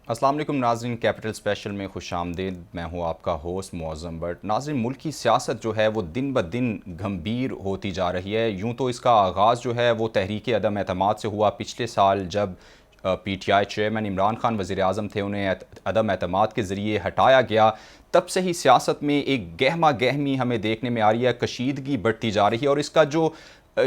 السلام علیکم ناظرین، کیپٹل اسپیشل میں خوش آمدید۔ میں ہوں آپ کا ہوسٹ معظم بٹ۔ ناظرین، ملک کی سیاست جو ہے وہ دن بدن گھمبیر ہوتی جا رہی ہے۔ یوں تو اس کا آغاز جو ہے وہ تحریک عدم اعتماد سے ہوا پچھلے سال، جب P T I chairman Imran Khan وزیر اعظم تھے، انہیں عدم اعتماد کے ذریعے ہٹایا گیا۔ تب سے ہی سیاست میں ایک گہما گہمی ہمیں دیکھنے میں آ رہی ہے، کشیدگی بڑھتی جا رہی ہے، اور اس کا جو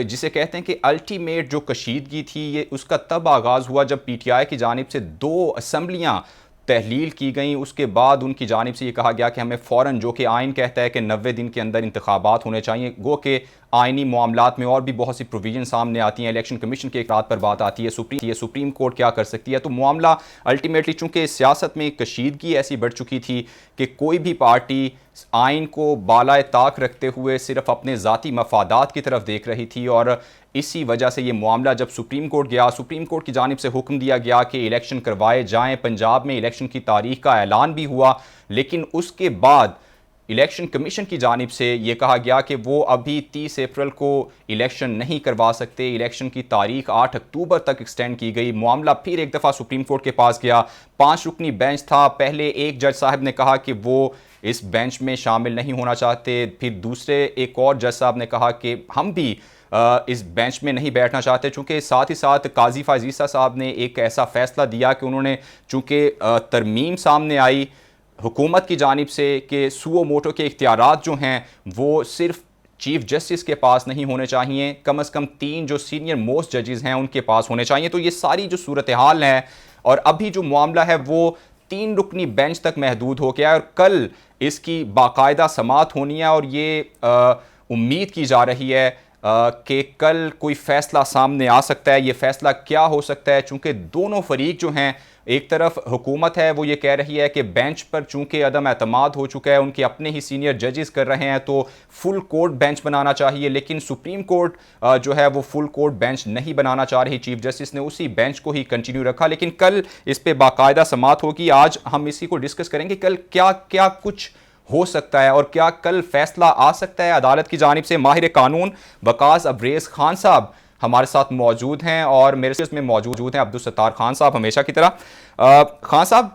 جسے کہتے ہیں کہ الٹیمیٹ جو کشیدگی تھی، یہ اس کا تب آغاز ہوا جب پی ٹی آئی کی جانب سے 2 اسمبلیاں تحلیل کی گئیں۔ اس کے بعد ان کی جانب سے یہ کہا گیا کہ ہمیں فوراً، جو کہ آئین کہتا ہے کہ 90 دن کے اندر انتخابات ہونے چاہیے، گو کہ آئینی معاملات میں اور بھی بہت سی پروویژن سامنے آتی ہیں، الیکشن کمیشن کے اقرارات پر بات آتی ہے، سپریم کورٹ کیا کر سکتی ہے۔ تو معاملہ الٹیمیٹلی، چونکہ سیاست میں کشیدگی ایسی بڑھ چکی تھی کہ کوئی بھی پارٹی آئین کو بالائے طاق رکھتے ہوئے صرف اپنے ذاتی مفادات کی طرف دیکھ رہی تھی، اور اسی وجہ سے یہ معاملہ جب سپریم کورٹ گیا، سپریم کورٹ کی جانب سے حکم دیا گیا کہ الیکشن کروائے جائیں۔ پنجاب میں الیکشن کی تاریخ کا اعلان بھی ہوا، لیکن اس کے بعد الیکشن کمیشن کی جانب سے یہ کہا گیا کہ وہ ابھی 30 اپریل کو الیکشن نہیں کروا سکتے۔ الیکشن کی تاریخ 8 اکتوبر تک ایکسٹینڈ کی گئی۔ معاملہ پھر ایک دفعہ سپریم کورٹ کے پاس گیا، 5 رکنی بینچ تھا۔ پہلے ایک جج صاحب نے کہا کہ وہ اس بینچ میں شامل نہیں ہونا چاہتے، پھر دوسرے ایک اور جج صاحب نے کہا کہ ہم بھی اس بینچ میں نہیں بیٹھنا چاہتے، چونکہ ساتھ ہی ساتھ قاضی فائز عیسیٰ صاحب نے ایک ایسا فیصلہ دیا کہ انہوں نے، چونکہ ترمیم سامنے آئی حکومت کی جانب سے کہ سو موٹو کے اختیارات جو ہیں وہ صرف چیف جسٹس کے پاس نہیں ہونے چاہیے، کم از کم 3 جو سینئر موسٹ ججز ہیں ان کے پاس ہونے چاہیے۔ تو یہ ساری جو صورتحال ہے، اور ابھی جو معاملہ ہے وہ 3 رکنی بینچ تک محدود ہو گیا ہے، اور کل اس کی باقاعدہ سماعت ہونی ہے، اور یہ امید کی جا رہی ہے کہ کل کوئی فیصلہ سامنے آ سکتا ہے۔ یہ فیصلہ کیا ہو سکتا ہے؟ چونکہ دونوں فریق جو ہیں، ایک طرف حکومت ہے، وہ یہ کہہ رہی ہے کہ بینچ پر چونکہ عدم اعتماد ہو چکا ہے، ان کے اپنے ہی سینئر ججز کر رہے ہیں، تو فل کورٹ بینچ بنانا چاہیے، لیکن سپریم کورٹ جو ہے وہ فل کورٹ بینچ نہیں بنانا چاہ رہی۔ چیف جسٹس نے اسی بینچ کو ہی کنٹینیو رکھا، لیکن کل اس پہ باقاعدہ سماعت ہوگی۔ آج ہم اسی کو ڈسکس کریں گے، کل کیا کیا کچھ ہو سکتا ہے اور کیا کل فیصلہ آ سکتا ہے عدالت کی جانب سے۔ ماہر قانون وقاص ابریز خان صاحب ہمارے ساتھ موجود ہیں، اور میرے ساتھ میں موجود ہیں عبدالستار خان صاحب ہمیشہ کی طرح۔ خان صاحب،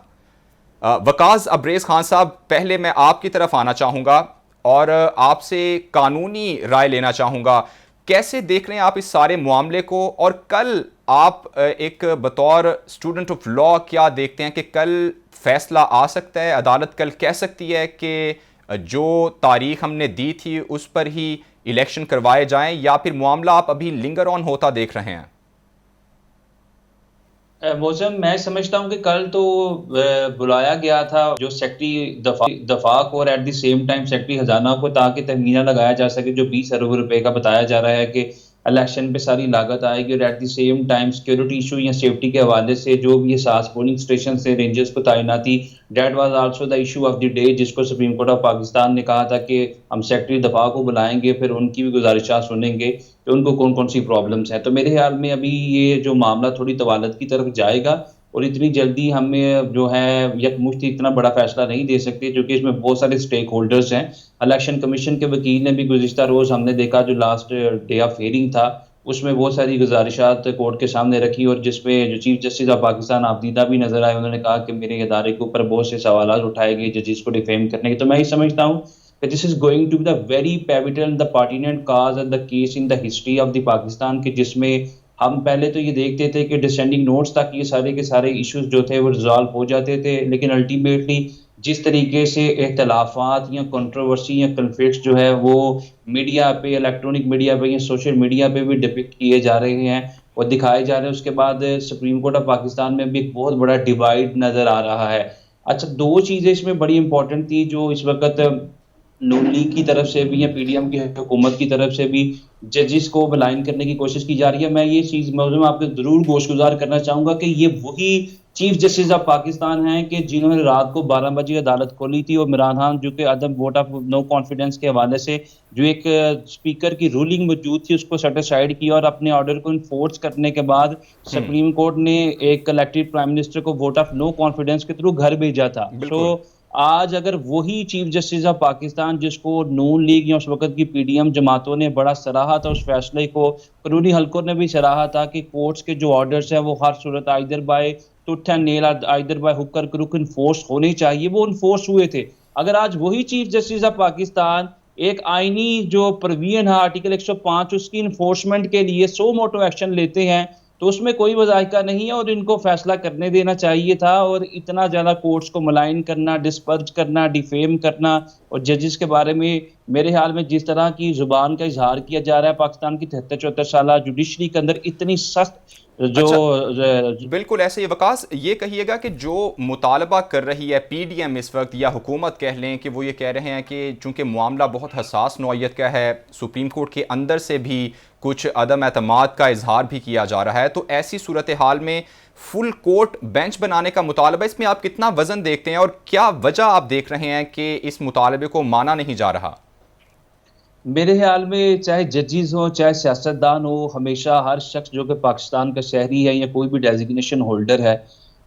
وقاص ابریز خان صاحب، پہلے میں آپ کی طرف آنا چاہوں گا اور آپ سے قانونی رائے لینا چاہوں گا۔ کیسے دیکھ رہے ہیں آپ اس سارے معاملے کو، اور کل آپ ایک بطور اسٹوڈنٹ آف لا کیا دیکھتے ہیں کہ کل فیصلہ آ سکتا ہے؟ عدالت کل کہہ سکتی ہے کہ جو تاریخ ہم نے دی تھی اس پر ہی الیکشن کروائے جائیں، یا پھر معاملہ آپ ابھی لنگر آن ہوتا دیکھ رہے ہیں؟ موسم میں سمجھتا ہوں کہ کل تو بلایا گیا تھا جو سیکرٹری دفاع کو اور at the same time secretary خزانہ کو، تاکہ تخمینہ لگایا جا سکے جو 20 ارب روپے کا بتایا جا رہا ہے کہ الیکشن پہ ساری لاگت آئے گی، اور at the same time security issue یا سیفٹی کے حوالے سے جو بھی اساس پولنگ اسٹیشن سے رینجرز کو تعیناتی، that was also the issue of the day, جس کو سپریم کورٹ آف پاکستان نے کہا تھا کہ ہم سیکرٹری دفاع کو بلائیں گے، پھر ان کی بھی گزارشات سنیں گے کہ ان کو کون کون سی پرابلمس ہیں۔ تو میرے خیال میں ابھی یہ جو معاملہ تھوڑی طوالت کی طرف جائے گا، اور اتنی جلدی ہمیں جو ہے یکمشتی اتنا بڑا فیصلہ نہیں دے سکتے، کیونکہ اس میں بہت سارے اسٹیک ہولڈرز ہیں۔ الیکشن کمیشن کے وکیل نے بھی گزشتہ روز ہم نے دیکھا جو لاسٹ ڈے آف ہیئرنگ تھا، اس میں بہت ساری گزارشات کورٹ کے سامنے رکھی، اور جس میں جو چیف جسٹس آف پاکستان آبدیدہ بھی نظر آئے، انہوں نے کہا کہ میرے ادارے کے اوپر بہت سے سوالات اٹھائے گئے ججز کو ڈیفیم کرنے کے۔ تو میں یہ سمجھتا ہوں کہ this is going to be the very pivotal, the pertinent cause and the case in the history of the Pakistan, کہ جس میں ہم پہلے تو یہ دیکھتے تھے کہ ڈسینڈنگ نوٹس تک یہ سارے کے سارے ایشوز جو تھے وہ ریزالو ہو جاتے تھے، لیکن الٹیمیٹلی جس طریقے سے اختلافات یا کنٹروورسی یا کنفلکٹس جو ہے وہ میڈیا پہ، الیکٹرانک میڈیا پہ یا سوشل میڈیا پہ بھی ڈپکٹ کیے جا رہے ہیں اور دکھائے جا رہے ہیں، اس کے بعد سپریم کورٹ آف پاکستان میں بھی ایک بہت بڑا ڈیوائڈ نظر آ رہا ہے۔ اچھا، 2 چیزیں اس میں بڑی امپورٹنٹ تھی جو اس وقت نون لیگ کی طرف سے بھی یا پی ڈی ایم کی حکومت کی طرف سے بھی ججز کو بلائن کرنے کی کوشش کی جا رہی ہے۔ میں یہ چیز موضوع میں آپ کو ضرور گوشگزار کرنا چاہوں گا کہ یہ وہی چیف جسٹس آف پاکستان ہیں کہ جنہوں نے رات کو 12 بجے عدالت کھولی تھی، اور عمران خان جو کہ عدم ووٹ آف نو کانفیڈنس کے حوالے سے جو ایک اسپیکر کی رولنگ موجود تھی اس کو سیٹ اسائیڈ کیا، اور اپنے آرڈر کو انفورس کرنے کے بعد سپریم کورٹ نے ایک الیکٹڈ پرائم منسٹر کو ووٹ آف نو کانفیڈنس کے تھرو گھر بھیجا تھا۔ بالکل۔ آج اگر وہی چیف جسٹس آف پاکستان، جس کو نون لیگ یا اس وقت کی پی ڈی ایم جماعتوں نے بڑا سراہا تھا، اس فیصلے کو قانونی حلقوں نے بھی سراہا تھا کہ کورٹس کے جو آرڈرز ہیں وہ ہر صورت either by tooth and nail either by hook اور کروک انفورس ہونے چاہیے، وہ انفورس ہوئے تھے. اگر آج وہی چیف جسٹس آف پاکستان ایک آئینی جو پروین ہے آرٹیکل 105 اس کی انفورسمنٹ کے لیے سو موٹو ایکشن لیتے ہیں تو اس میں کوئی وظائقہ نہیں ہے، اور ان کو فیصلہ کرنے دینا چاہیے تھا. اور اتنا زیادہ کورٹس کو ملائن کرنا، ڈسپرج کرنا، ڈیفیم کرنا، اور ججز کے بارے میں میرے خیال میں جس طرح کی زبان کا اظہار کیا جا رہا ہے پاکستان کی 73-74 سالہ جوڈیشری کے اندر اتنی سخت جو بالکل ایسے ہی. وقاص یہ کہیے گا کہ جو مطالبہ کر رہی ہے پی ڈی ایم اس وقت یا حکومت کہہ لیں کہ وہ یہ کہہ رہے ہیں کہ چونکہ معاملہ بہت حساس نوعیت کا ہے، سپریم کورٹ کے اندر سے بھی کچھ عدم اعتماد کا اظہار بھی کیا جا رہا ہے، تو ایسی صورتحال میں فل کورٹ بینچ بنانے کا مطالبہ، اس میں آپ کتنا وزن دیکھتے ہیں اور کیا وجہ آپ دیکھ رہے ہیں کہ اس مطالبے کو مانا نہیں جا رہا؟ میرے خیال میں چاہے ججز ہوں چاہے سیاستدان ہو، ہمیشہ ہر شخص جو کہ پاکستان کا شہری ہے یا کوئی بھی ڈیزیگنیشن ہولڈر ہے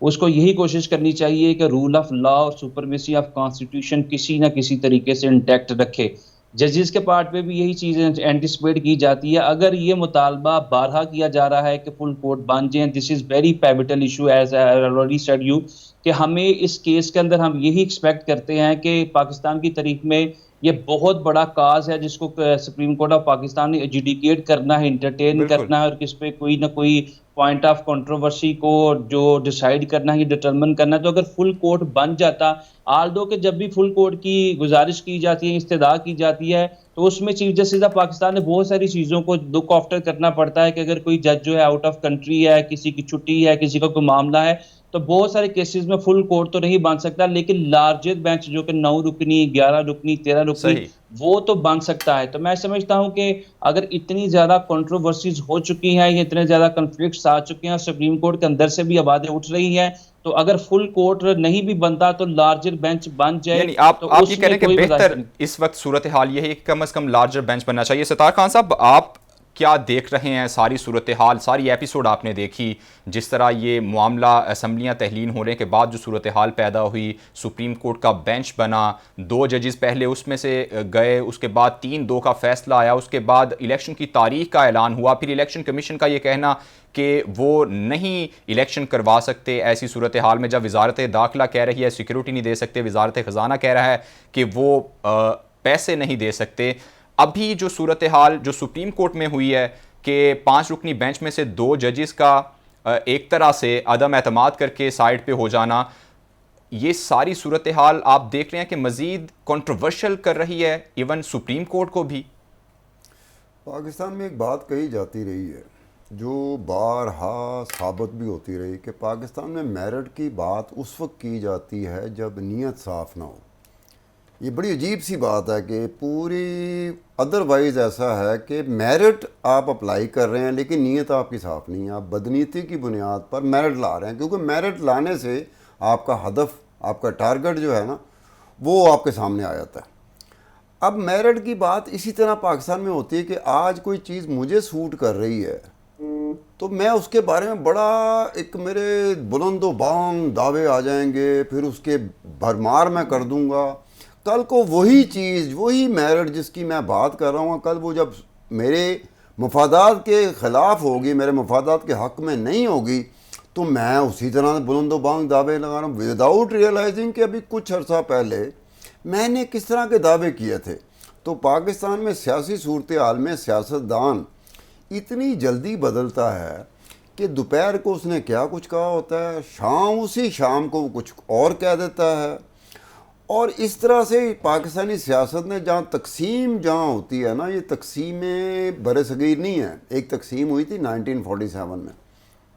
اس کو یہی کوشش کرنی چاہیے کہ رول آف لا اور سپرمیسی آف کانسٹیٹیوشن کسی نہ کسی طریقے سے انٹیکٹ رکھے. ججز کے پارٹ پہ بھی یہی چیزیں اینٹیسپیٹ کی جاتی ہے. اگر یہ مطالبہ بارہا کیا جا رہا ہے کہ فل کورٹ بن جائیں، this is very pivotal issue as I already said you, کہ ہمیں اس کیس کے اندر ہم یہی ایکسپیکٹ کرتے ہیں کہ پاکستان کی تاریخ میں یہ بہت بڑا کاز ہے جس کو سپریم کورٹ آف پاکستان نے ایجوڈیکیٹ کرنا ہے، انٹرٹین بالکل. کرنا ہے، اور کس پہ کوئی نہ کوئی پوائنٹ آف کنٹروورسی کو جو ڈیسائیڈ کرنا ہے یا ڈٹرمن کرنا ہے. تو اگر فل کورٹ بن جاتا، آلدو کہ جب بھی فل کورٹ کی گزارش کی جاتی ہے، استدعا کی جاتی ہے، تو اس میں چیف جسٹس آف پاکستان نے بہت ساری چیزوں کو لک آفٹر کرنا پڑتا ہے کہ اگر کوئی جج جو ہے آؤٹ آف کنٹری ہے، کسی کی چھٹی ہے، کسی کا کوئی معاملہ ہے، تو بہت سارے کیسز میں فل کورٹ تو نہیں بن سکتا، لیکن لارجر بینچ جو کہ 9 رکنی 11 رکنی 13 رکنی صحیح. وہ تو بن سکتا ہے. تو میں سمجھتا ہوں کہ اگر اتنی زیادہ کنٹروورسیز ہو چکی ہیں یا اتنے زیادہ کنفلکٹس آ چکے ہیں، سپریم کورٹ کے اندر سے بھی آوازیں اٹھ رہی ہیں، تو اگر فل کورٹ نہیں بھی بنتا تو لارجر بینچ بن جائے. یعنی آپ تو یہ اس کہہ رہے میں ہیں کہ کوئی بہتر نہیں. اس وقت صورتحال یہ ہے کہ کم از کم لارجر بینچ بننا چاہیے. ستار خان صاحب، آپ کیا دیکھ رہے ہیں ساری صورتحال؟ ساری ایپیسوڈ آپ نے دیکھی، جس طرح یہ معاملہ اسمبلیاں تحلیل ہونے کے بعد جو صورتحال پیدا ہوئی، سپریم کورٹ کا بینچ بنا، 2 ججز پہلے اس میں سے گئے، اس کے بعد 3-2 کا فیصلہ آیا، اس کے بعد الیکشن کی تاریخ کا اعلان ہوا، پھر الیکشن کمیشن کا یہ کہنا کہ وہ نہیں الیکشن کروا سکتے ایسی صورتحال میں، جب وزارت داخلہ کہہ رہی ہے سیکیورٹی نہیں دے سکتے، وزارت خزانہ کہہ رہا ہے کہ وہ پیسے نہیں دے سکتے. ابھی جو صورتحال جو سپریم کورٹ میں ہوئی ہے کہ 5 رکنی بینچ میں سے 2 ججز کا ایک طرح سے عدم اعتماد کر کے سائڈ پہ ہو جانا، یہ ساری صورتحال آپ دیکھ رہے ہیں کہ مزید کنٹروورشل کر رہی ہے ایون سپریم کورٹ کو بھی. پاکستان میں ایک بات کہی جاتی رہی ہے جو بارہا ثابت بھی ہوتی رہی کہ پاکستان میں میرٹ کی بات اس وقت کی جاتی ہے جب نیت صاف نہ ہو. یہ بڑی عجیب سی بات ہے کہ پوری ادروائز ایسا ہے کہ میرٹ آپ اپلائی کر رہے ہیں لیکن نیت آپ کی صاف نہیں ہے، آپ بدنیتی کی بنیاد پر میرٹ لا رہے ہیں، کیونکہ میرٹ لانے سے آپ کا ہدف، آپ کا ٹارگٹ جو ہے نا وہ آپ کے سامنے آ جاتا ہے. اب میرٹ کی بات اسی طرح پاکستان میں ہوتی ہے کہ آج کوئی چیز مجھے سوٹ کر رہی ہے تو میں اس کے بارے میں بڑا ایک میرے بلند و بانگ دعوے آ جائیں گے، پھر اس کے بھرمار میں کر دوں گا. کل کو وہی چیز، وہی میرٹ جس کی میں بات کر رہا ہوں، کل وہ جب میرے مفادات کے خلاف ہوگی، میرے مفادات کے حق میں نہیں ہوگی، تو میں اسی طرح بلند و بانگ دعوے لگا رہا ہوں وداؤٹ ریئلائزنگ کہ ابھی کچھ عرصہ پہلے میں نے کس طرح کے دعوے کیے تھے. تو پاکستان میں سیاسی صورتحال میں سیاستدان اتنی جلدی بدلتا ہے کہ دوپہر کو اس نے کیا کچھ کہا ہوتا ہے، اسی شام کو وہ کچھ اور کہہ دیتا ہے. اور اس طرح سے پاکستانی سیاست نے تقسیم جہاں ہوتی ہے نا، یہ تقسیمیں بر صغیر نہیں ہیں. ایک تقسیم ہوئی تھی 1947 میں،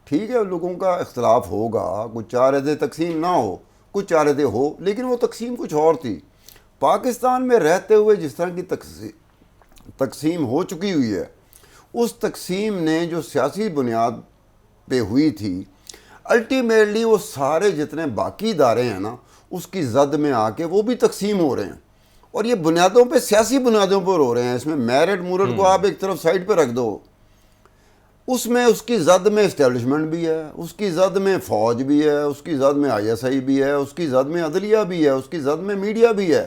ٹھیک ہے لوگوں کا اختلاف ہوگا، کچھ چاہ رہے تھے تقسیم نہ ہو، کچھ چاہ رہے تھے ہو، لیکن وہ تقسیم کچھ اور تھی. پاکستان میں رہتے ہوئے جس طرح کی تقسیم ہو چکی ہوئی ہے، اس تقسیم نے جو سیاسی بنیاد پہ ہوئی تھی، الٹیمیٹلی وہ سارے جتنے باقی ادارے ہیں نا اس کی زد میں آ کے وہ بھی تقسیم ہو رہے ہیں، اور یہ بنیادوں پہ، سیاسی بنیادوں پر ہو رہے ہیں. اس میں میرٹ مورٹ کو آپ ایک طرف سائڈ پہ رکھ دو، اس میں اس کی زد میں اسٹیبلشمنٹ بھی ہے، اس کی زد میں فوج بھی ہے، اس کی زد میں ISI بھی ہے، اس کی زد میں عدلیہ بھی ہے، اس کی زد میں میڈیا بھی ہے.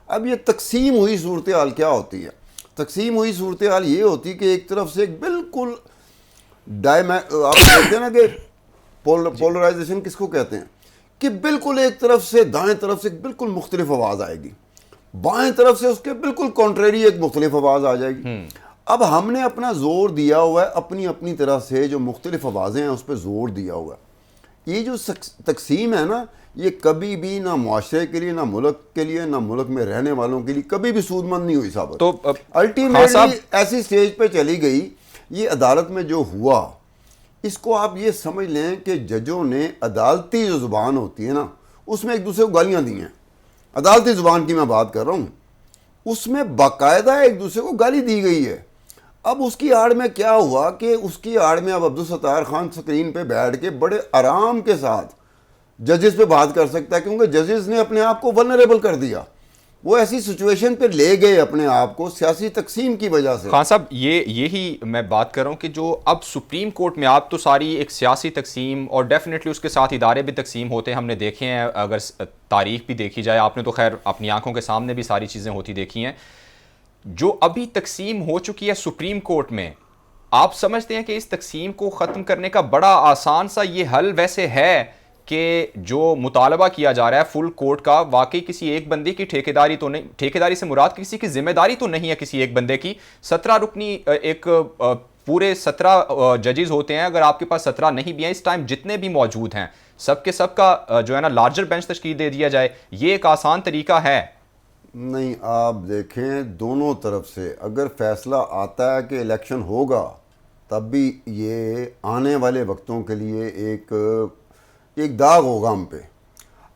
اب یہ تقسیم ہوئی صورتحال کیا ہوتی ہے؟ تقسیم ہوئی صورتحال یہ ہوتی کہ ایک طرف سے ایک بالکل آپ دیکھتے ہیں نا کہ پولرائزیشن کس کو کہتے ہیں؟ کہ بالکل ایک طرف سے دائیں طرف سے بالکل مختلف آواز آئے گی، بائیں طرف سے اس کے بالکل کانٹریری ایک مختلف آواز آ جائے گی۔ اب ہم نے اپنا زور دیا ہوا ہے اپنی اپنی طرح سے، جو مختلف آوازیں ہیں اس پہ زور دیا ہوا ہے۔ یہ جو تقسیم ہے نا، یہ کبھی بھی نہ معاشرے کے لیے، نہ ملک کے لیے، نہ ملک میں رہنے والوں کے لیے کبھی بھی سود مند نہیں ہوئی ثابت۔ تو الٹیمیٹلی ایسی سٹیج پہ چلی گئی، یہ عدالت میں جو ہوا، اس کو آپ یہ سمجھ لیں کہ ججوں نے عدالتی جو زبان ہوتی ہے نا، اس میں ایک دوسرے کو گالیاں دی ہیں۔ عدالتی زبان کی میں بات کر رہا ہوں، اس میں باقاعدہ ایک دوسرے کو گالی دی گئی ہے۔ اب اس کی آڑ میں کیا ہوا کہ اس کی آڑ میں اب عبدالستار خان سکرین پہ بیٹھ کے بڑے آرام کے ساتھ ججز پہ بات کر سکتا ہے، کیونکہ ججز نے اپنے آپ کو ولنریبل کر دیا، وہ ایسی سچویشن پہ لے گئے اپنے آپ کو سیاسی تقسیم کی وجہ سے۔ خان صاحب یہی میں بات کر رہا ہوں کہ جو اب سپریم کورٹ میں آپ تو ساری ایک سیاسی تقسیم اور ڈیفینیٹلی اس کے ساتھ ادارے بھی تقسیم ہوتے ہیں، ہم نے دیکھے ہیں، اگر تاریخ بھی دیکھی جائے، آپ نے تو خیر اپنی آنکھوں کے سامنے بھی ساری چیزیں ہوتی دیکھی ہیں، جو ابھی تقسیم ہو چکی ہے سپریم کورٹ میں، آپ سمجھتے ہیں کہ اس تقسیم کو ختم کرنے کا بڑا آسان سا یہ حل ویسے ہے کہ جو مطالبہ کیا جا رہا ہے فل کورٹ کا، واقعی کسی ایک بندے کی ٹھیکیداری تو نہیں، ٹھیکیداری سے مراد کسی کی ذمہ داری تو نہیں ہے کسی ایک بندے کی، 17 رکنی ایک پورے 17 ججز ہوتے ہیں، اگر آپ کے پاس 17 نہیں بھی ہیں اس ٹائم جتنے بھی موجود ہیں، سب کے سب کا جو ہے نا لارجر بینچ تشکیل دے دیا جائے، یہ ایک آسان طریقہ ہے؟ نہیں، آپ دیکھیں دونوں طرف سے اگر فیصلہ آتا ہے کہ الیکشن ہوگا، تب بھی یہ آنے والے وقتوں کے لیے ایک داغ ہوگا ہم پہ۔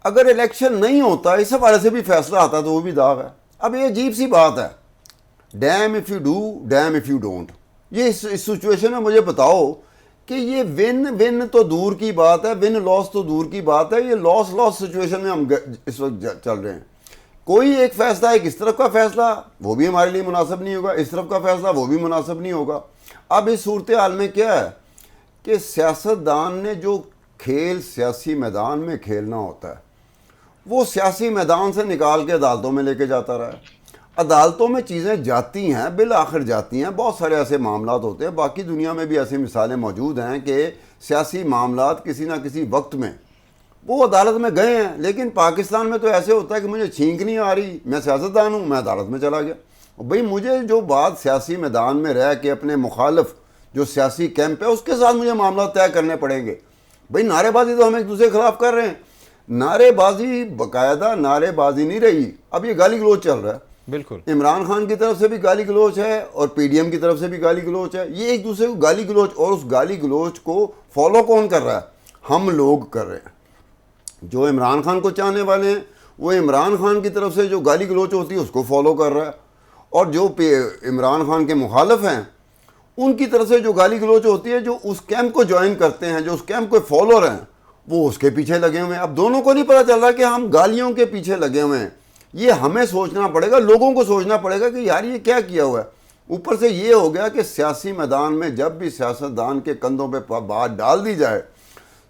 اگر الیکشن نہیں ہوتا، اس حوالے سے بھی فیصلہ آتا تو وہ بھی داغ ہے۔ اب یہ عجیب سی بات ہے، damn if you do, damn if you don't. یہ اس سچویشن میں مجھے بتاؤ کہ یہ ون تو دور کی بات ہے، ون لاس تو دور کی بات ہے، یہ لاس سچویشن میں ہم اس وقت چل رہے ہیں۔ کوئی ایک فیصلہ، ایک اس طرف کا فیصلہ وہ بھی ہمارے لیے مناسب نہیں ہوگا، اس طرف کا فیصلہ وہ بھی مناسب نہیں ہوگا۔ اب اس صورتحال میں کیا ہے کہ سیاستدان نے جو کھیل سیاسی میدان میں کھیلنا ہوتا ہے، وہ سیاسی میدان سے نکال کے عدالتوں میں لے کے جاتا رہا ہے۔ عدالتوں میں چیزیں جاتی ہیں، بالآخر جاتی ہیں، بہت سارے ایسے معاملات ہوتے ہیں، باقی دنیا میں بھی ایسی مثالیں موجود ہیں کہ سیاسی معاملات کسی نہ کسی وقت میں وہ عدالت میں گئے ہیں، لیکن پاکستان میں تو ایسے ہوتا ہے کہ مجھے چھینک نہیں آ رہی، میں سیاستدان ہوں، میں عدالت میں چلا گیا۔ بھئی مجھے جو بات سیاسی میدان میں رہ کے اپنے مخالف جو سیاسی کیمپ ہے اس کے ساتھ مجھے معاملات طے کرنے پڑیں گے۔ بھئی نعرے بازی تو ہم ایک دوسرے کے خلاف کر رہے ہیں، نعرے بازی باقاعدہ نعرے بازی نہیں رہی، اب یہ گالی گلوچ چل رہا ہے۔ بالکل، عمران خان کی طرف سے بھی گالی گلوچ ہے اور پی ڈی ایم کی طرف سے بھی گالی گلوچ ہے، یہ ایک دوسرے کو گالی گلوچ، اور اس گالی گلوچ کو فالو کون کر رہا ہے؟ ہم لوگ کر رہے ہیں۔ جو عمران خان کو چاہنے والے ہیں وہ عمران خان کی طرف سے جو گالی گلوچ ہوتی ہے اس کو فالو کر رہا ہے، اور جو عمران خان کے مخالف ہیں ان کی طرف سے جو گالی گلوچ ہوتی ہے، جو اس کیمپ کو جوائن کرتے ہیں، جو اس کیمپ کو فالوور ہیں، وہ اس کے پیچھے لگے ہوئے ہیں۔ اب دونوں کو نہیں پتہ چل رہا کہ ہم گالیوں کے پیچھے لگے ہوئے ہیں۔ یہ ہمیں سوچنا پڑے گا، لوگوں کو سوچنا پڑے گا کہ یار یہ کیا کیا ہوا ہے۔ اوپر سے یہ ہو گیا کہ سیاسی میدان میں جب بھی سیاستدان کے کندھوں پہ بات ڈال دی جائے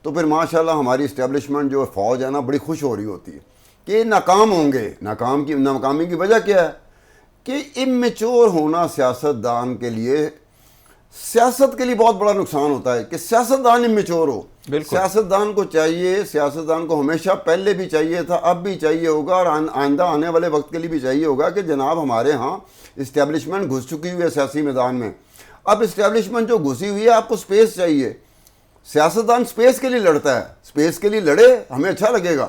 تو پھر ماشاءاللہ ہماری اسٹیبلشمنٹ جو فوج ہے نا بڑی خوش ہو رہی ہوتی ہے کہ یہ ناکام ہوں گے۔ ناکامی کی وجہ کیا ہے کہ امیچور ہونا سیاستدان کے لیے، سیاست کے لیے بہت بڑا نقصان ہوتا ہے کہ سیاستدان امیچور ہو۔ سیاستدان کو چاہیے، سیاستدان کو ہمیشہ پہلے بھی چاہیے تھا، اب بھی چاہیے ہوگا، اور آئندہ آنے والے وقت کے لیے بھی چاہیے ہوگا کہ جناب ہمارے ہاں اسٹیبلشمنٹ گھس چکی ہوئی ہے سیاسی میدان میں، اب اسٹیبلشمنٹ جو گھسی ہوئی ہے آپ کو سپیس چاہیے۔ سیاستدان سپیس کے لیے لڑتا ہے، سپیس کے لیے لڑے، ہمیں اچھا لگے گا،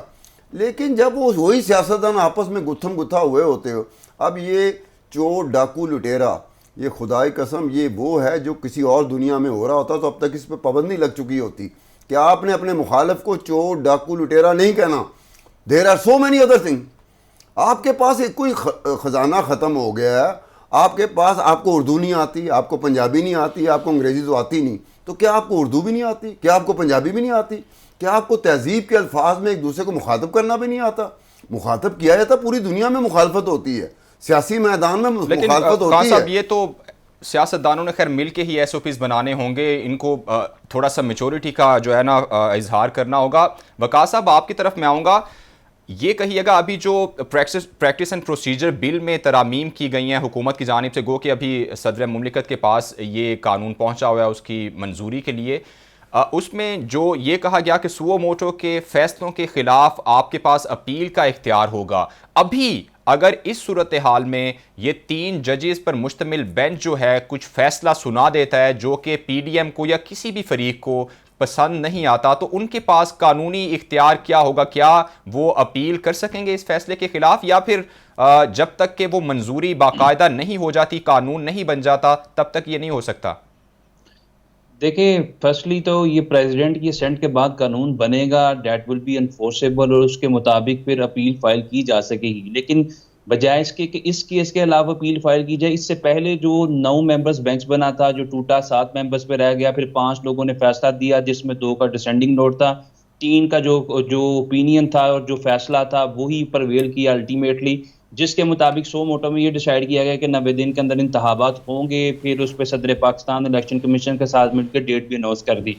لیکن جب وہی سیاستدان آپس میں گتھم گتھا ہوئے ہوتے ہو، اب یہ چور ڈاکو لٹیرا، یہ خدائی قسم یہ وہ ہے جو کسی اور دنیا میں ہو رہا ہوتا تو اب تک اس پہ پابندی لگ چکی ہوتی کہ آپ نے اپنے مخالف کو چور ڈاکو لٹیرا نہیں کہنا۔ There are so many other thing. آپ کے پاس ایک کوئی خزانہ ختم ہو گیا ہے، آپ کے پاس، آپ کو اردو نہیں آتی، آپ کو پنجابی نہیں آتی، آپ کو انگریزی تو آتی نہیں، تو کیا آپ کو اردو بھی نہیں آتی؟ کیا آپ کو پنجابی بھی نہیں آتی؟ کیا آپ کو تہذیب کے الفاظ میں ایک دوسرے کو مخاطب کرنا بھی نہیں آتا؟ مخاطب کیا جاتا، پوری دنیا میں مخالفت ہوتی ہے، سیاسی میدان میں مخالفت ہوتی ہے۔ یہ تو سیاستدانوں نے خیر مل کے ہی ایس او پیز بنانے ہوں گے، ان کو تھوڑا سا میچورٹی کا جو ہے نا اظہار کرنا ہوگا۔ وقاص صاحب آپ کی طرف میں آؤں گا، یہ کہیے گا ابھی جو پریکٹس اینڈ پروسیجر بل میں ترامیم کی گئی ہیں حکومت کی جانب سے، گو کہ ابھی صدر مملکت کے پاس یہ قانون پہنچا ہوا ہے اس کی منظوری کے لیے، اس میں جو یہ کہا گیا کہ سوو موٹو کے فیصلوں کے خلاف آپ کے پاس اپیل کا اختیار ہوگا، ابھی اگر اس صورتحال میں یہ 3 ججز پر مشتمل بینچ جو ہے کچھ فیصلہ سنا دیتا ہے جو کہ پی ڈی ایم کو یا کسی بھی فریق کو پسند نہیں آتا، تو ان کے پاس قانونی اختیار کیا ہوگا؟ کیا وہ اپیل کر سکیں گے اس فیصلے کے خلاف، یا پھر جب تک کہ وہ منظوری باقاعدہ نہیں ہو جاتی، قانون نہیں بن جاتا، تب تک یہ نہیں ہو سکتا؟ دیکھیں، فرسٹلی تو یہ پریزیڈنٹ کی اسینٹ کے بعد قانون بنے گا، دیٹ ول بی انفورسیبل، اور اس کے مطابق پھر اپیل فائل کی جا سکے گی. لیکن بجائے اس کے کہ اس کیس کے علاوہ اپیل فائل کی جائے، اس سے پہلے جو 9 ممبرز بینچ بنا تھا جو ٹوٹا 7 ممبرز پہ رہ گیا، پھر 5 لوگوں نے فیصلہ دیا جس میں 2 کا ڈسینڈنگ نوٹ تھا، 3 کا جو اوپینین تھا اور جو فیصلہ تھا وہی پرویل کیا الٹیمیٹلی، جس کے مطابق سو موٹو میں یہ ڈیسائیڈ کیا گیا کہ 90 دن کے اندر انتخابات ہوں گے. پھر اس پہ صدر پاکستان الیکشن کمیشن کے ساتھ مل کے ڈیٹ بھی اناؤنس کر دی.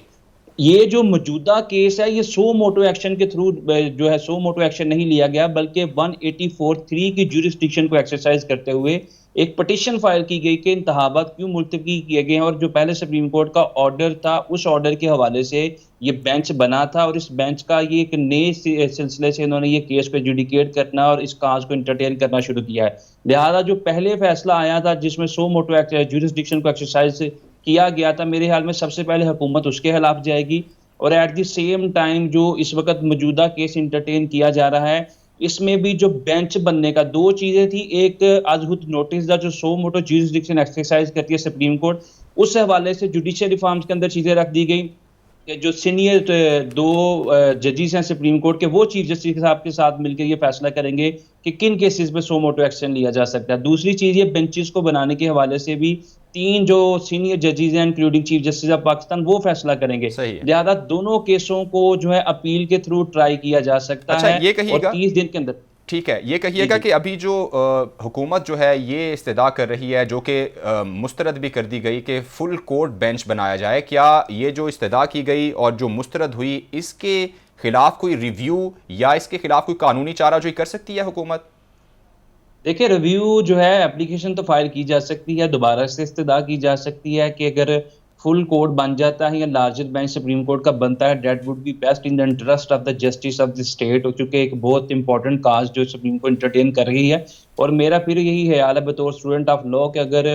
یہ جو موجودہ کیس ہے یہ سو موٹو ایکشن کے تھرو جو ہے سو موٹو ایکشن نہیں لیا گیا، بلکہ 184(3) کی جورسڈکشن کو ایکسرسائز کرتے ہوئے ایک پٹیشن فائل کی گئی کہ انتخابات کیوں ملتوی کیے گئے ہیں، اور جو پہلے سپریم کورٹ کا آرڈر تھا اس آرڈر کے حوالے سے یہ بینچ بنا تھا، اور اس بینچ کا یہ ایک نئے سلسلے سے انہوں نے یہ کیس کو ایڈجوڈیکیٹ کرنا اور اس کاز کو انٹرٹین کرنا شروع کیا ہے. لہذا جو پہلے فیصلہ آیا تھا جس میں سو موٹو جورسڈکشن کو ایکسرسائز کیا گیا تھا، میرے خیال میں سب سے پہلے حکومت اس کے خلاف جائے گی. اور ایٹ دی سیم ٹائم جو اس وقت موجودہ کیس انٹرٹین کیا جا رہا ہے، اس میں بھی جو بینچ بننے کا 2 چیزیں تھی، ایک ازہد نوٹس دا جو سو موٹو جورسڈکشن ایکسرسائز کرتی ہے سپریم کورٹ، اس حوالے سے جوڈیشل ریفارمز کے اندر چیزیں رکھ دی گئی کہ جو سینئر 2 ججز ہیں سپریم کورٹ کے، وہ چیف جسٹس صاحب کے ساتھ مل کے یہ فیصلہ کریں گے کہ کن کیسز پہ سو موٹو ایکشن لیا جا سکتا ہے. دوسری چیز یہ بینچز کو بنانے کے حوالے سے بھی 3 جو سینئر ججز ہیں including chief justice of Pakistan وہ فیصلہ کریں گے. لہذا دونوں کیسوں کو جو ہے اپیل کے تھرو ٹرائی کیا جا سکتا ہے اور 30 دن کے اندر. ٹھیک ہے، یہ کہیے گا کہ ابھی جو حکومت جو ہے یہ استدعا کر رہی ہے جو کہ مسترد بھی کر دی گئی کہ فل کورٹ بینچ بنایا جائے، کیا یہ جو استدعا کی گئی اور جو مسترد ہوئی اس کے خلاف کوئی ریویو یا اس کے خلاف کوئی قانونی چارہ جوئی کر سکتی ہے حکومت؟ دیکھیں، ریویو جو ہے اپلیکیشن تو فائل کی جا سکتی ہے، دوبارہ سے استدعا کی جا سکتی ہے کہ اگر فل کورٹ بن جاتا ہے یا لارجر بینچ سپریم کورٹ کا بنتا ہے، that would be best in the interest of the justice of the state, چونکہ ایک بہت امپورٹنٹ کاز جو سپریم کو انٹرٹین کر رہی ہے. اور میرا پھر یہی خیال ہے بطور اسٹوڈنٹ آف لا کہ اگر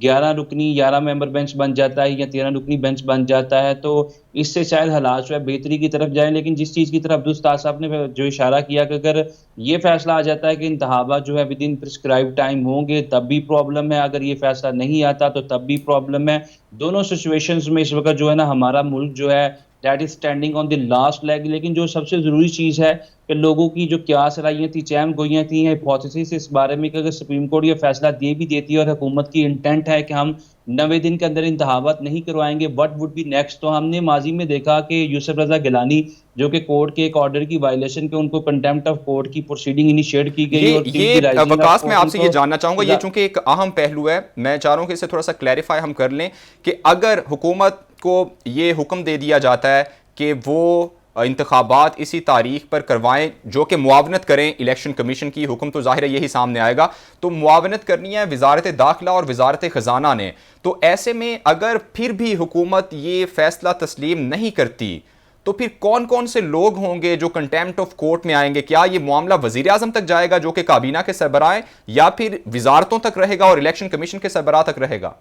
11 رکنی 11 ممبر بینچ بن جاتا ہے یا 13 رکنی بینچ بن جاتا ہے تو اس سے شاید حالات جو ہے بہتری کی طرف جائیں. لیکن جس چیز کی طرف عبد الستار صاحب نے جو اشارہ کیا کہ اگر یہ فیصلہ آ جاتا ہے کہ انتخابات جو ہے ود ان پرسکرائب ٹائم ہوں گے تب بھی پرابلم ہے، اگر یہ فیصلہ نہیں آتا تو تب بھی پرابلم ہے. دونوں سچویشنز میں اس وقت جو ہے نا ہمارا ملک جو ہے that is standing on the last league. لیکن جو سب سے ضروری چیز ہے کہ لوگوں کی جو قیاس رائیاں تھیں، چہم گوئیاں تھیں، ہائپوتھیسس اس بارے میں کہ اگر سپریم کورٹ یہ فیصلہ دے بھی دیتی ہے اور حکومت کی انٹینٹ ہے کہ ہم 90 دن کے اندر انتخابات نہیں کروائیں گے، وٹ وڈ بی نیکسٹ. تو ہم نے ماضی میں دیکھا کہ یوسف رضا گیلانی جو کہ کورٹ کے ایک آرڈر کی وائلیشن کے ان کو کنٹیمپٹ آف کورٹ کی پروسیڈنگ انیشیٹ کی گئی. اور یہ وکاس میں آپ سے یہ جاننا چاہوں گا، یہ چونکہ ایک اہم پہلو ہے، میں چاہ رہا ہوں کہ اسے تھوڑا سا کلیریفائی ہم کر لیں کہ اگر حکومت کو یہ حکم دے دیا جاتا ہے کہ وہ انتخابات اسی تاریخ پر کروائیں جو کہ معاونت کریں الیکشن کمیشن کی، حکم تو ظاہر ہے یہی سامنے آئے گا، تو معاونت کرنی ہے وزارت داخلہ اور وزارت خزانہ نے، تو ایسے میں اگر پھر بھی حکومت یہ فیصلہ تسلیم نہیں کرتی تو پھر کون کون سے لوگ ہوں گے جو کنٹیمپٹ آف کورٹ میں آئیں گے؟ کیا یہ معاملہ وزیر اعظم تک جائے گا جو کہ کابینہ کے سربراہ ہیں، یا پھر وزارتوں تک رہے گا اور الیکشن کمیشن کے سربراہ تک رہے گا؟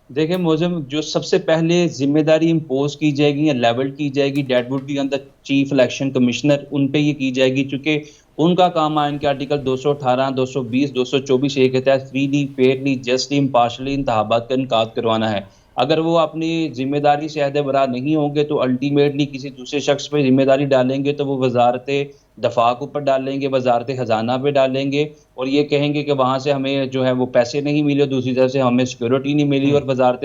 دیکھیں موزم، جو سب سے پہلے ذمہ داری امپوز کی جائے گی یا لیول کی جائے گی that would be on the chief election commissioner, ان پہ یہ کی جائے گی، چونکہ ان کا کام آئین کے آرٹیکل 218 220 224 کے تحت فریلی فیئرلی جسٹلی امپارشلی انتخابات کا انعقاد کروانا ہے. اگر وہ اپنی ذمہ داری سے عہدے برآ نہیں ہوں گے تو الٹیمیٹلی کسی دوسرے شخص پہ ذمہ داری ڈالیں گے، تو وہ وزارت دفاع کے اوپر ڈالیں گے، وزارت خزانہ پہ ڈالیں گے، اور یہ کہیں گے کہ وہاں سے ہمیں جو ہے وہ پیسے نہیں ملے، دوسری طرف سے ہمیں سیکیورٹی نہیں ملی، اور وزارت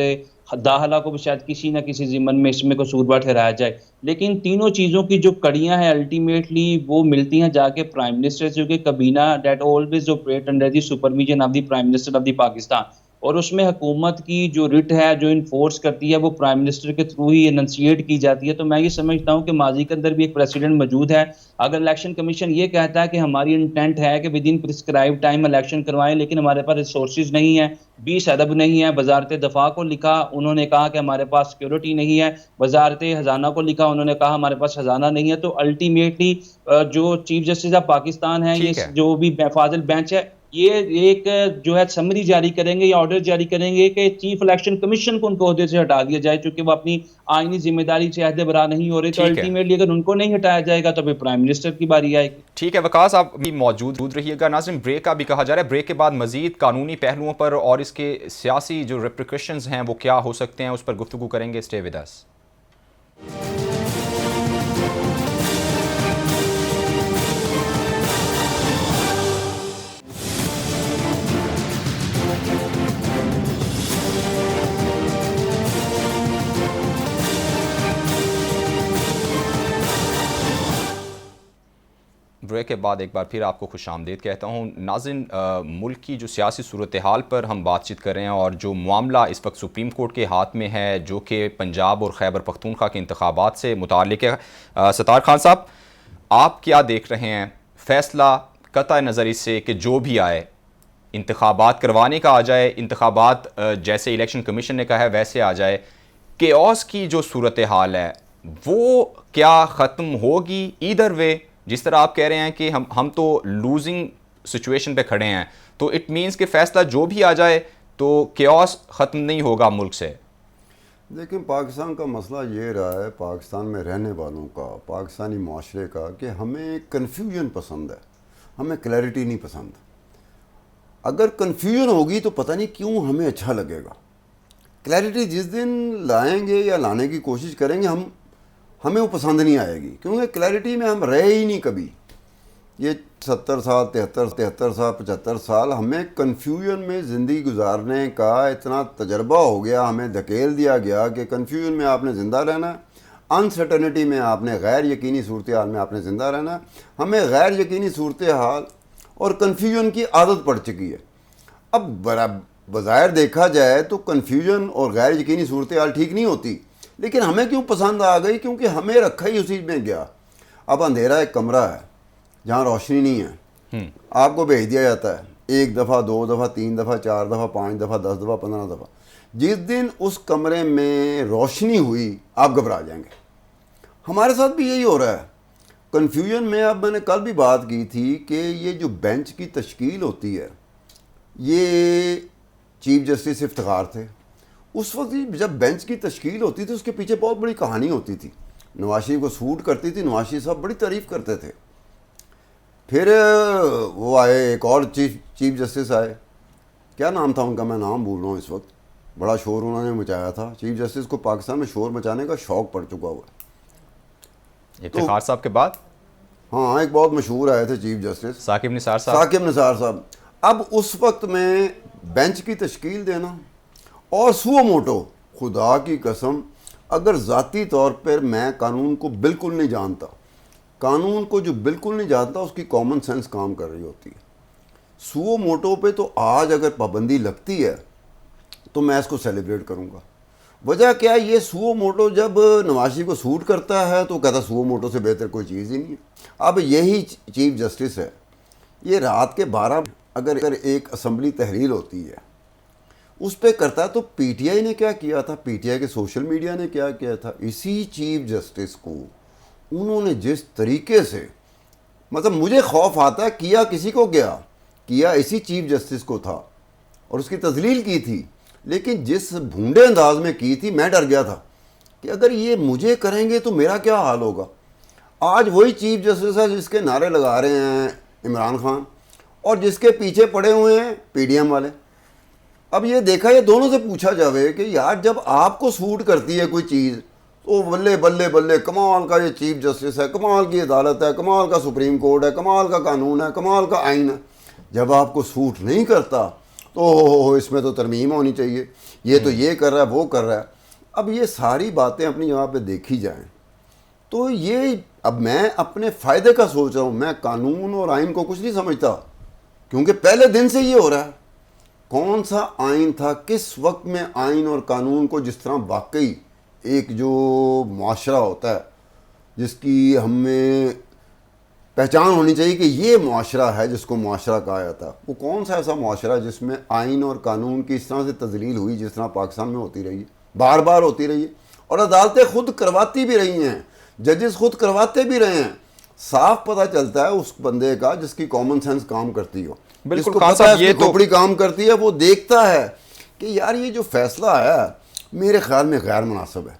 داخلہ کو بھی شاید کسی نہ کسی ضمن میں اس میں قصوروار ٹھہرایا جائے. لیکن تینوں چیزوں کی جو کڑیاں ہیں الٹیمیٹلی وہ ملتی ہیں جا کے پرائم منسٹر سے، جو کہ کابینہ that always operate under the supervision of the prime minister of the Pakistan. اور اس میں حکومت کی جو رٹ ہے جو انفورس کرتی ہے وہ پرائم منسٹر کے تھرو ہی اننسیٹ کی جاتی ہے. تو میں یہ سمجھتا ہوں کہ ماضی کے اندر بھی ایک پریسیڈنٹ موجود ہے. اگر الیکشن کمیشن یہ کہتا ہے کہ ہماری انٹینٹ ہے کہ with in prescribe time election کروائیں, لیکن ہمارے پاس ریسورسز نہیں ہیں, 20 ارب نہیں ہے, وزارت دفاع کو لکھا انہوں نے کہا کہ ہمارے پاس سیکورٹی نہیں ہے, وزارت خزانہ کو لکھا انہوں نے کہا ہمارے پاس خزانہ نہیں ہے, تو الٹیمیٹلی جو چیف جسٹس آف پاکستان ہے, یہ ٹھیک ہے. جو بھی فاضل بینچ ہے, یہ ایک جو ہے سمری جاری کریں گے یا آرڈر جاری کریں گے کہ چیف الیکشن کمیشن کو ان کو عہدے سے ہٹا دیا جائے, چونکہ وہ اپنی آئینی ذمہ داری سے عہدے برا نہیں ہو رہے. تو ٹھیک ہے. الٹیمیٹلی اگر ان کو نہیں ہٹایا جائے گا تو پھر پرائم منسٹر کی باری آئے گی. ٹھیک ہے وقاص, آپ بھی موجود رہیے گا. ناظرین, بریک کا بھی کہا جا رہا ہے, بریک کے بعد مزید قانونی پہلوؤں پر اور اس کے سیاسی جو ریپریکشنز ہیں وہ کیا ہو سکتے ہیں اس پر گفتگو کریں گے. Stay with us. بریک کے بعد ایک بار پھر آپ کو خوش آمدید کہتا ہوں. ناظرین, ملک کی جو سیاسی صورتحال پر ہم بات چیت کر رہے ہیں اور جو معاملہ اس وقت سپریم کورٹ کے ہاتھ میں ہے جو کہ پنجاب اور خیبر پختونخوا کے انتخابات سے متعلق ہے. ستار خان صاحب, آپ کیا دیکھ رہے ہیں فیصلہ قطع نظر اس سے کہ جو بھی آئے انتخابات کروانے کا آ جائے, انتخابات جیسے الیکشن کمیشن نے کہا ہے ویسے آ جائے, کیوس کی جو صورتحال ہے وہ کیا ختم ہوگی ایدر وے؟ جس طرح آپ کہہ رہے ہیں کہ ہم تو لوزنگ سچویشن پہ کھڑے ہیں, تو اٹ مینس کہ فیصلہ جو بھی آ جائے تو کیوس ختم نہیں ہوگا ملک سے. لیکن پاکستان کا مسئلہ یہ رہا ہے, پاکستان میں رہنے والوں کا, پاکستانی معاشرے کا, کہ ہمیں کنفیوژن پسند ہے, ہمیں کلیئرٹی نہیں پسند. اگر کنفیوژن ہوگی تو پتہ نہیں کیوں ہمیں اچھا لگے گا. کلیئرٹی جس دن لائیں گے یا لانے کی کوشش کریں گے ہمیں وہ پسند نہیں آئے گی, کیونکہ کلیئرٹی میں ہم رہے ہی نہیں کبھی. یہ 70 سال 73 سال 75 سال ہمیں کنفیوژن میں زندگی گزارنے کا اتنا تجربہ ہو گیا, ہمیں دھکیل دیا گیا کہ کنفیوژن میں آپ نے زندہ رہنا ہے, انسرٹنٹی میں آپ نے, غیر یقینی صورتحال میں آپ نے زندہ رہنا ہے. ہمیں غیر یقینی صورتحال اور کنفیوژن کی عادت پڑ چکی ہے. اب بظاہر دیکھا جائے تو کنفیوژن اور غیر یقینی صورتحال ٹھیک نہیں ہوتی, لیکن ہمیں کیوں پسند آ گئی؟ کیونکہ ہمیں رکھا ہی اسی میں گیا. اب اندھیرا ایک کمرہ ہے جہاں روشنی نہیں ہے, آپ کو بھیج دیا جاتا ہے 1 دفعہ 2 دفعہ 3 دفعہ 4 دفعہ 5 دفعہ 10 دفعہ 15 دفعہ. جس دن اس کمرے میں روشنی ہوئی آپ گھبرا جائیں گے. ہمارے ساتھ بھی یہی ہو رہا ہے کنفیوژن میں. اب میں نے کل بھی بات کی تھی کہ یہ جو بینچ کی تشکیل ہوتی ہے, یہ چیف جسٹس افتخار تھے اس وقت جب بینچ کی تشکیل ہوتی تھی, اس کے پیچھے بہت بڑی کہانی ہوتی تھی. نواز شریف کو سوٹ کرتی تھی, نواز شریف صاحب بڑی تعریف کرتے تھے. پھر وہ آئے, ایک اور چیف جسٹس آئے, کیا نام تھا ان کا, میں نام بھول رہا ہوں اس وقت, بڑا شور انہوں نے مچایا تھا. چیف جسٹس کو پاکستان میں شور مچانے کا شوق پڑ چکا ہوا ہے. افتخار صاحب کے بعد ہاں ایک بہت مشہور آئے تھے چیف جسٹس, ثاقب نثار صاحب. ثاقب نثار صاحب. اب اس وقت میں بینچ کی تشکیل دینا اور سو موٹو, خدا کی قسم اگر ذاتی طور پر میں قانون کو بالکل نہیں جانتا, قانون کو جو بالکل نہیں جانتا اس کی کامن سینس کام کر رہی ہوتی ہے. سو موٹو پہ تو آج اگر پابندی لگتی ہے تو میں اس کو سیلیبریٹ کروں گا. وجہ کیا ہے, یہ سو موٹو جب نواز شریف کو سوٹ کرتا ہے تو کہتا سو موٹو سے بہتر کوئی چیز ہی نہیں ہے. اب یہی چیف جسٹس ہے, یہ رات کے 12 اگر ایک اسمبلی تحریر ہوتی ہے اس پہ کرتا ہے, تو پی ٹی آئی نے کیا کیا تھا, پی ٹی آئی کے سوشل میڈیا نے کیا کیا تھا, اسی چیف جسٹس کو انہوں نے جس طریقے سے, مطلب مجھے خوف آتا ہے, کیا کسی کو کیا اسی چیف جسٹس کو تھا اور اس کی تذلیل کی تھی, لیکن جس بھونڈے انداز میں کی تھی میں ڈر گیا تھا کہ اگر یہ مجھے کریں گے تو میرا کیا حال ہوگا. آج وہی چیف جسٹس ہے جس کے نعرے لگا رہے ہیں عمران خان اور جس کے پیچھے پڑے ہوئے ہیں پی ڈی ایم والے. اب یہ دیکھا, یہ دونوں سے پوچھا جاوے کہ یار جب آپ کو سوٹ کرتی ہے کوئی چیز تو بلے بلے بلے, کمال کا یہ چیف جسٹس ہے, کمال کی عدالت ہے, کمال کا سپریم کورٹ ہے, کمال کا قانون ہے, کمال کا آئین ہے. جب آپ کو سوٹ نہیں کرتا تو اس میں تو ترمیم ہونی چاہیے, یہ تو یہ کر رہا ہے وہ کر رہا ہے. اب یہ ساری باتیں اپنی جگہ پہ دیکھی جائیں تو یہ, اب میں اپنے فائدے کا سوچ رہا ہوں, میں قانون اور آئین کو کچھ نہیں سمجھتا کیونکہ پہلے دن سے یہ ہو رہا ہے. کون سا آئین تھا کس وقت میں آئین اور قانون کو جس طرح واقعی ایک جو معاشرہ ہوتا ہے جس کی ہمیں پہچان ہونی چاہیے کہ یہ معاشرہ ہے جس کو معاشرہ کہا جاتا ہے، وہ کون سا ایسا معاشرہ جس میں آئین اور قانون کی اس طرح سے تذلیل ہوئی جس طرح پاکستان میں ہوتی رہی ہے، بار بار ہوتی رہی ہے، اور عدالتیں خود کرواتی بھی رہی ہیں، ججز خود کرواتے بھی رہے ہیں. صاف پتہ چلتا ہے اس بندے کا جس کی کامن سینس کام کرتی ہو، جس کو پتہ ہے اس کی کھوپڑی کام کرتی ہے، وہ دیکھتا ہے کہ یار یہ جو فیصلہ ہے میرے خیال میں غیر مناسب ہے.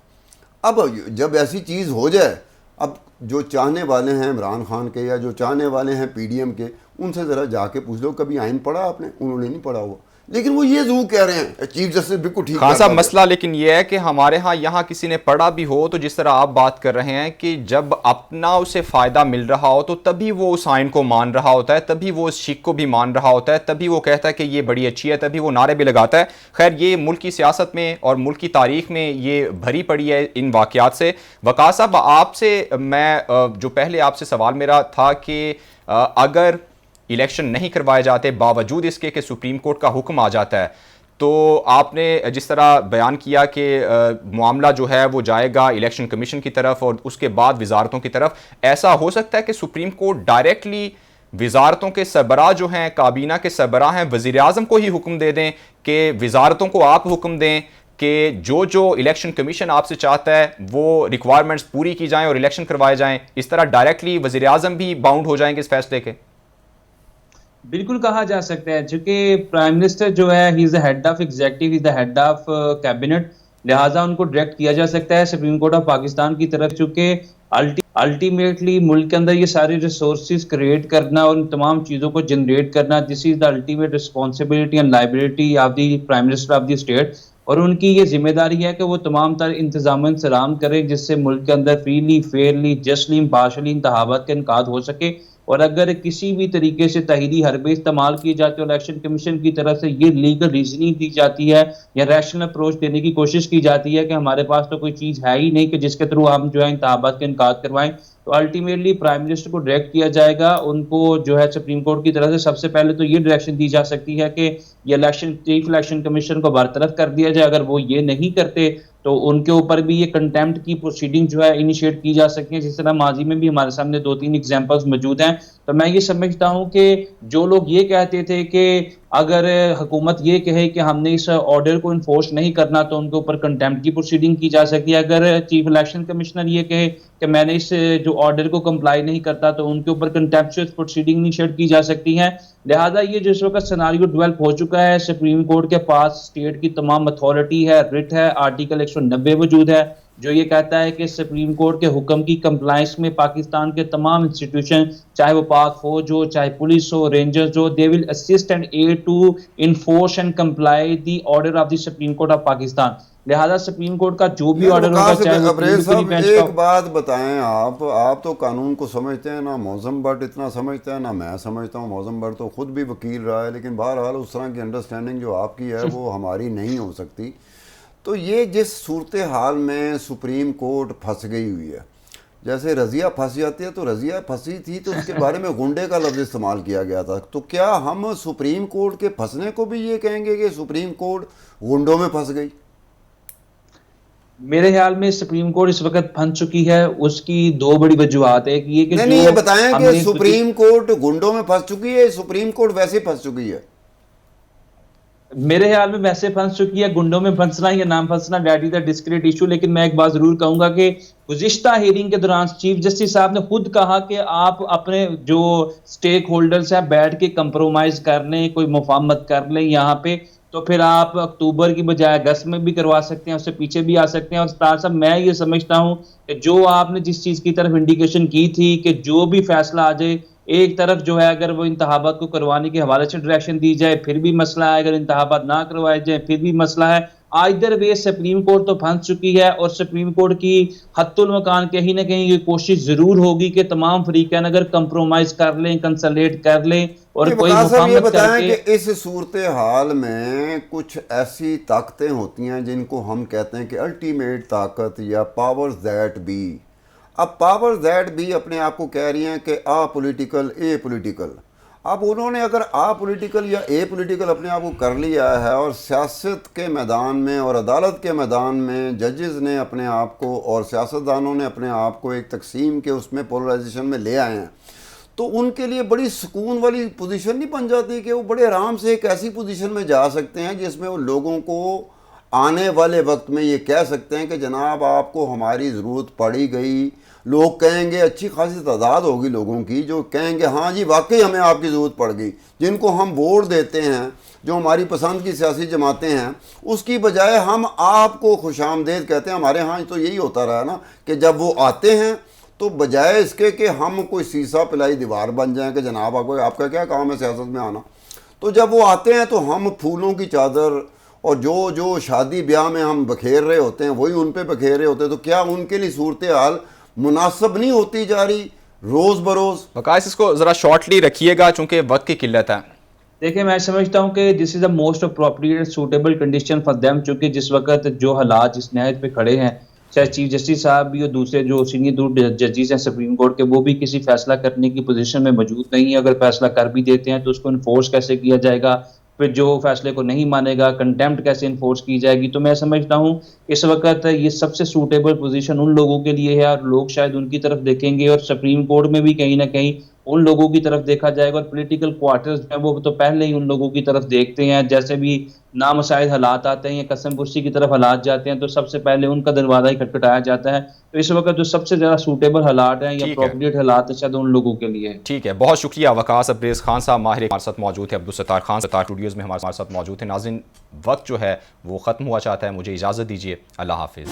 اب جب ایسی چیز ہو جائے، اب جو چاہنے والے ہیں عمران خان کے یا جو چاہنے والے ہیں پی ڈی ایم کے، ان سے ذرا جا کے پوچھ لو کبھی آئین پڑھا آپ نے؟ انہوں نے نہیں پڑھا ہوا، لیکن وہ یہ ضرور کہہ رہے ہیں چیف جسٹس بالکل ٹھیک. خان صاحب مسئلہ لیکن یہ ہے کہ ہمارے ہاں یہاں کسی نے پڑھا بھی ہو تو جس طرح آپ بات کر رہے ہیں کہ جب اپنا اسے فائدہ مل رہا ہو تو تبھی وہ اس آئین کو مان رہا ہوتا ہے، تبھی وہ اس شک کو بھی مان رہا ہوتا ہے، تبھی وہ کہتا ہے کہ یہ بڑی اچھی ہے، تبھی وہ نعرے بھی لگاتا ہے. خیر یہ ملک کی سیاست میں اور ملک کی تاریخ میں یہ بھری پڑی ہے ان واقعات سے. وقاص صاحب آپ سے میں جو پہلے آپ سے سوال میرا تھا کہ اگر الیکشن نہیں کروائے جاتے باوجود اس کے کہ سپریم کورٹ کا حکم آ جاتا ہے، تو آپ نے جس طرح بیان کیا کہ معاملہ جو ہے وہ جائے گا الیکشن کمیشن کی طرف اور اس کے بعد وزارتوں کی طرف، ایسا ہو سکتا ہے کہ سپریم کورٹ ڈائریکٹلی وزارتوں کے سربراہ جو ہیں، کابینہ کے سربراہ ہیں، وزیر اعظم کو ہی حکم دے دیں کہ وزارتوں کو آپ حکم دیں کہ جو الیکشن کمیشن آپ سے چاہتا ہے وہ ریکوائرمنٹس پوری کی جائیں اور الیکشن کروائے جائیں؟ اس طرح ڈائریکٹلی وزیر اعظم بھی باؤنڈ ہو جائیں گے اس فیصلے کے؟ بالکل کہا جا سکتا ہے، چونکہ پرائم منسٹر جو ہے he is the head of executive, he is the head of cabinet, لہٰذا ان کو ڈائریکٹ کیا جا سکتا ہے سپریم کورٹ آف پاکستان کی طرف، چونکہ الٹیمیٹلی ملک کے اندر یہ سارے ریسورسز کریٹ کرنا اور ان تمام چیزوں کو جنریٹ کرنا، this is the ultimate responsibility and liability of the prime minister of the state, اور ان کی یہ ذمہ داری ہے کہ وہ تمام تر انتظام انسلام کرے جس سے ملک کے اندر فریلی، فیئرلی، جسٹلی، امپارشلی انتخابات کا انعقاد ہو سکے. اور اگر کسی بھی طریقے سے تحریری حربے استعمال کیے جاتے ہیں الیکشن کمیشن کی طرف سے یہ لیگل ریزننگ دی جاتی ہے یا ریشنل اپروچ دینے کی کوشش کی جاتی ہے کہ ہمارے پاس تو کوئی چیز ہے ہی نہیں کہ جس کے تھرو ہم جو ہے انتخابات کا انعقاد کروائیں، تو الٹیمیٹلی پرائم منسٹر کو ڈائریکٹ کیا جائے گا. ان کو جو ہے سپریم کورٹ کی طرف سے سب سے پہلے تو یہ ڈائریکشن دی جا سکتی ہے کہ یہ چیف الیکشن کمیشن کو برطرف کر دیا جائے. اگر وہ یہ نہیں کرتے تو ان کے اوپر بھی یہ کنٹیمپٹ کی پروسیڈنگ جو ہے انیشیٹ کی جا سکتی ہے، جس طرح ماضی میں بھی ہمارے سامنے 2-3 ایگزامپلز موجود ہیں. تو میں یہ سمجھتا ہوں کہ جو لوگ یہ کہتے تھے کہ اگر حکومت یہ کہے کہ ہم نے اس آرڈر کو انفورس نہیں کرنا تو ان کے اوپر کنٹیمپٹ کی پروسیڈنگ کی جا سکتی ہے. اگر چیف الیکشن کمشنر یہ کہے کہ میں نے اس جو آرڈر کو کمپلائی نہیں کرتا تو ان کے اوپر کنٹیمپچوس پروسیڈنگ انیشیٹ کی جا سکتی ہے. لہٰذا یہ جس وقت سیناریو ڈیولپ ہو چکا ہے، سپریم کورٹ کے پاس اسٹیٹ کی تمام اتھارٹی ہے، رٹ ہے، آرٹیکل 190 وجود ہے جو یہ کہتا ہے کہ سپریم کورٹ کے حکم کی کمپلائنس میں پاکستان کے تمام انسٹیٹیوشن، چاہے وہ پاک فوج ہو، چاہے پولیس ہو، رینجرز ہو، they will assist and aid to enforce and comply the order of the Supreme Court of Pakistan. لہذا سپریم کورٹ کا جو بھی آرڈر ہوگا، چاہے وہ ایک بات بتائیں، آپ تو قانون کو سمجھتے ہیں، نہ موزم بٹ اتنا سمجھتا ہے نہ میں سمجھتا ہوں. موزم بٹ تو خود بھی وکیل رہا ہے، لیکن بہرحال اس طرح کی انڈرسٹینڈنگ جو آپ کی ہے وہ ہماری نہیں ہو سکتی. تو یہ جس صورتحال میں سپریم کورٹ پھنس گئی ہوئی ہے، جیسے رضیہ پھنس جاتی ہے، تو رضیہ پھنسی تھی تو اس کے بارے میں گنڈے کا لفظ استعمال کیا گیا تھا. تو کیا ہم سپریم کورٹ کے پھنسنے کو بھی یہ کہیں گے کہ سپریم کورٹ گنڈوں میں پھنس گئی؟ میرے خیال میں سپریم کورٹ اس وقت پھنس چکی ہے. اس کی 2 بڑی وجوہات ہے کہ یہ بتائیں کہ سپریم کورٹ گنڈوں میں پھنس چکی ہے، سپریم کورٹ ویسے پھنس چکی ہے؟ میرے خیال میں ویسے پھنس چکی ہے. گنڈوں میں پھنسنا یا نام پھنسنا that is a discrete issue. لیکن میں ایک بات ضرور کہوں گا کہ گزشتہ ہیئرنگ کے دوران چیف جسٹس صاحب نے خود کہا کہ آپ اپنے جو سٹیک ہولڈرز ہیں بیٹھ کے کمپرومائز کر لیں، کوئی مفاہمت کر لیں یہاں پہ، تو پھر آپ اکتوبر کی بجائے اگست میں بھی کروا سکتے ہیں، اس سے پیچھے بھی آ سکتے ہیں. اور سٹار صاحب میں یہ سمجھتا ہوں کہ جو آپ نے جس چیز کی طرف انڈیکیشن کی تھی کہ جو بھی فیصلہ آ جائے، ایک طرف جو ہے اگر وہ انتخابات کو کروانے کے حوالے سے ڈائریکشن دی جائے پھر بھی مسئلہ ہے، اگر انتخابات نہ کروائے جائیں پھر بھی مسئلہ ہے. آئدر وے سپریم کورٹ تو پھنس چکی ہے، اور سپریم کورٹ کی حت المکان کہیں نہ کہیں یہ کوشش ضرور ہوگی کہ تمام فریقین اگر کمپرومائز کر لیں، کنسلیٹ کر لیں اور کوئی مفاہمت کر کے. کہ اس صورتحال میں کچھ ایسی طاقتیں ہوتی ہیں جن کو ہم کہتے ہیں کہ الٹیمیٹ طاقت یا پاورز دیٹ بی. اب پاورز دیٹ بی اپنے آپ کو کہہ رہی ہیں کہ پولیٹیکل، اے پولیٹیکل. اب انہوں نے اگر آ پولیٹیکل یا اے پولیٹیکل اپنے آپ کو کر لیا ہے اور سیاست کے میدان میں اور عدالت کے میدان میں ججز نے اپنے آپ کو اور سیاستدانوں نے اپنے آپ کو ایک تقسیم کے اس میں پولرائزیشن میں لے آئے ہیں، تو ان کے لیے بڑی سکون والی پوزیشن نہیں بن جاتی کہ وہ بڑے آرام سے ایک ایسی پوزیشن میں جا سکتے ہیں جس میں وہ لوگوں کو آنے والے وقت میں یہ کہہ سکتے ہیں کہ جناب آپ کو ہماری ضرورت پڑی گئی. لوگ کہیں گے، اچھی خاصی تعداد ہوگی لوگوں کی جو کہیں گے ہاں جی واقعی ہمیں آپ کی ضرورت پڑ گئی. جن کو ہم ووٹ دیتے ہیں، جو ہماری پسند کی سیاسی جماعتیں ہیں، اس کی بجائے ہم آپ کو خوش آمدید کہتے ہیں. ہمارے ہاں تو یہی ہوتا رہا نا کہ جب وہ آتے ہیں تو بجائے اس کے کہ ہم کوئی سیسا پلائی دیوار بن جائیں کہ جناب آپ کا کیا کام ہے سیاست میں آنا، تو جب وہ آتے ہیں تو ہم پھولوں کی چادر اور جو شادی بیاہ میں ہم بکھیر رہے ہوتے ہیں وہی ان پہ بکھیر رہے ہوتے ہیں. تو کیا ان کے لیے صورتحال مناسب نہیں ہوتی جا رہی روز بروز؟ وقاص اس کو ذرا شارٹلی رکھیے گا چونکہ وقت کی قلت ہے. دیکھیں میں سمجھتا ہوں کہ this is the most appropriate suitable condition for them, چونکہ جس وقت جو حالات جس نہج پہ کھڑے ہیں، چاہے چیف جسٹس صاحب بھی اور دوسرے جو سینئر ججز ہیں سپریم کورٹ کے، وہ بھی کسی فیصلہ کرنے کی پوزیشن میں موجود نہیں ہے. اگر فیصلہ کر بھی دیتے ہیں تو اس کو انفورس کیسے کیا جائے گا، پھر جو فیصلے کو نہیں مانے گا کنٹیمپٹ کیسے انفورس کی جائے گی. تو میں سمجھتا ہوں اس وقت یہ سب سے سوٹیبل پوزیشن ان لوگوں کے لیے ہے، اور لوگ شاید ان کی طرف دیکھیں گے، اور سپریم کورٹ میں بھی کہیں نہ کہیں ان لوگوں کی طرف دیکھا جائے گا. اور پولیٹیکل کوارٹرز ہیں وہ تو پہلے ہی ان لوگوں کی طرف دیکھتے ہیں. جیسے بھی نامساعد حالات آتے ہیں یا قسم پرسی کی طرف حالات جاتے ہیں تو سب سے پہلے ان کا دروازہ ہی کھٹکھٹایا جاتا ہے. تو اس وقت جو سب سے زیادہ سوٹیبل حالات ہیں یا اپروپریٹ حالات شاید ان لوگوں کے لیے. ٹھیک ہے، بہت شکریہ وقاص ابریز خان صاحب، ماہر ہمارے ساتھ موجود ہیں. عبدالستار خان ستار اسٹوڈیوز میں ہمارے ساتھ موجود ہیں. ناظرین وقت جو ہے وہ ختم ہوا چاہتا ہے، مجھے اجازت دیجیے. اللہ حافظ.